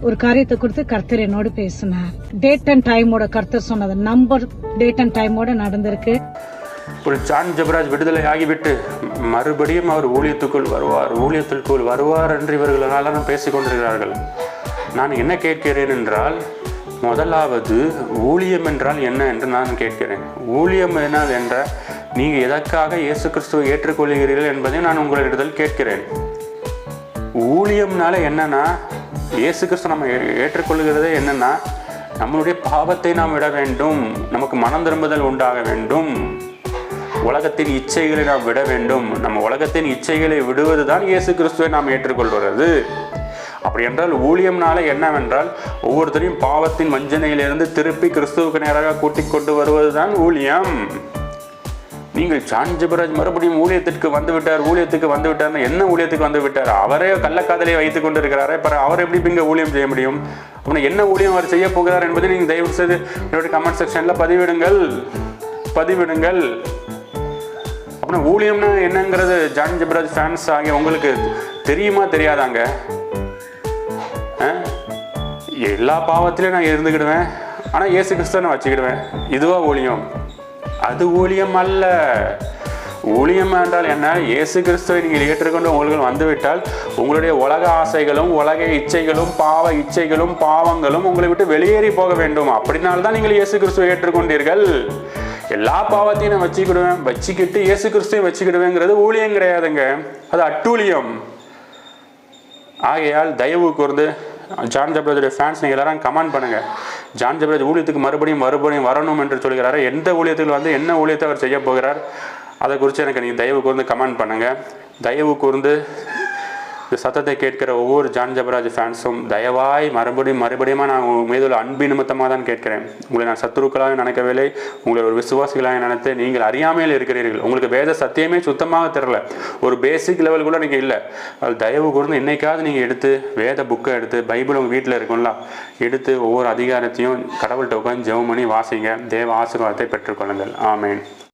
ஒரு காரியத்தை குறித்து கர்த்தர் என்னோடு பேசினார். டேட் அண்ட் டைமோட கர்த்தர் சொன்னது நம்பர் டேட் அண்ட் டைமோட நடந்திருக்கு. ஒரு ஜான் ஜெபராஜ் விடுதலை ஆகிவிட்டு மறுபடியும் அவர் ஊழியத்துக்குள் வருவார் என்று இவர்களெல்லாம் பேசிக் கொண்டிருக்கிறார்கள். நான் என்ன கேட்கிறேன் என்றால், முதலாவது ஊழியம் என்றால் என்ன என்று நான் கேட்கிறேன். ஊழியம் என்ற நீங்கள் எதற்காக இயேசு கிறிஸ்துவை ஏற்றுக்கொள்கிறீர்கள் என்பதை நான் உங்களிடத்தில் கேட்கிறேன். ஊழியம்னால என்னன்னா, இயேசு கிறிஸ்து நம்ம ஏற்றுக்கொள்கிறதே என்னன்னா, நம்மளுடைய பாவத்தை நாம் விட வேண்டும், நமக்கு மனம் திரும்புதல் உண்டாக வேண்டும், உலகத்தின் இச்சைகளை நாம் விட வேண்டும். நம்ம உலகத்தின் இச்சைகளை விடுவது தான் இயேசு கிறிஸ்துவை நாம் ஏற்றுக்கொள்வது. அப்படி என்றால் ஊழியம்னால என்னவென்றால், ஒவ்வொருத்தரையும் பாவத்தின் வஞ்சனையிலிருந்து திருப்பி கிறிஸ்துவுக்கு நேராக கூட்டிக் கொண்டு வருவது தான் ஊழியம். நீங்கள் ஜான் ஜெபராஜ் மறுபடியும் ஊழியத்துக்கு வந்து விட்டார் என்ன ஊழியத்துக்கு வந்து விட்டார்? அவரே கள்ளக்காதலை வைத்துக் கொண்டு இருக்கிறாரே, அவர் எப்படி இங்கே ஊழியம் செய்ய முடியும்? அப்படின்னா என்ன ஊழியம் அவர் செய்ய போகிறார் என்பதை நீங்கள் தயவு செய்து என்னுடைய கமெண்ட் செக்ஷனில் பதிவிடுங்கள். அப்படின்னா ஊழியம்னா என்னங்கிறது ஜான் ஜெபராஜ் ஃபேன்ஸ் ஆகிய உங்களுக்கு தெரியுமா தெரியாதாங்க? எல்லா பாவத்திலையும் நான் இருந்துக்கிடுவேன், ஆனால் இயேசு கிறிஸ்துவை நான் வச்சுக்கிடுவேன். இதுவா ஊழியம்? அது ஊழியம் அல்ல. ஊழியம் என்றால் என்ன? இயேசு கிறிஸ்துவை நீங்கள் ஏற்றுக்கொண்டு உங்களுக்கு வந்துவிட்டால் உங்களுடைய உலக ஆசைகளும் உலக இச்சைகளும் பாவ இச்சைகளும் பாவங்களும் உங்களை விட்டு வெளியேறி போக வேண்டும். அப்படினால்தான் நீங்கள் இயேசு கிறிஸ்துவை ஏற்றுக்கொண்டீர்கள். எல்லா பாவத்தையும் நான் வச்சுக்கிட்டு இயேசு கிறிஸ்துவை வச்சுக்கிடுவேங்கிறது ஊழியம் கிடையாதுங்க, அது அட்டூழியம். ஆகையால் தயவு கூர்ந்து ஜான் ஜெபராஜுடைய ஃபேன்ஸ் நீங்கள் எல்லாரும் கமெண்ட் பண்ணுங்க. ஜான் ஜெபராஜ் ஊழியத்துக்கு மறுபடியும் வரணும் என்று சொல்கிறாரு. எந்த ஊழியத்தில் வந்து என்ன ஊழியத்தை அவர் செய்ய போகிறார் அதை குறித்து எனக்கு நீங்கள் தயவு கூர்ந்து கமெண்ட் பண்ணுங்க. தயவு கூர்ந்து இந்த சத்தத்தை கேட்கிற ஒவ்வொரு ஜான் ஜெபராஜ் ஃபேன்ஸும் தயவாய் மறுபடியும் நான் உங்கள் மீது உள்ள அன்பு நிமித்தமாக தான் கேட்கிறேன். உங்களை நான் சத்துருக்களாக நினைக்கவில்லை, உங்களை ஒரு விசுவாசிகளாக நினைத்து நீங்கள் அறியாமையில் இருக்கிறீர்கள். உங்களுக்கு வேத சத்தியமே சுத்தமாக தெரியல, ஒரு பேசிக் லெவல் கூட நீங்கள் இல்லை. அது தயவு கூர்ந்து என்னைக்காவது நீங்கள் எடுத்து வேத புக்கை எடுத்து, பைபிள் உங்கள் வீட்டில் இருக்கும்ல, எடுத்து ஒவ்வொரு அதிகாரத்தையும் கடவுள்கிட்ட உட்காந்து ஜெபம் பண்ணி வாசிங்க. தேவ ஆசீர்வாதத்தை பெற்றுக்கொள்ளுங்கள். ஆமேன்.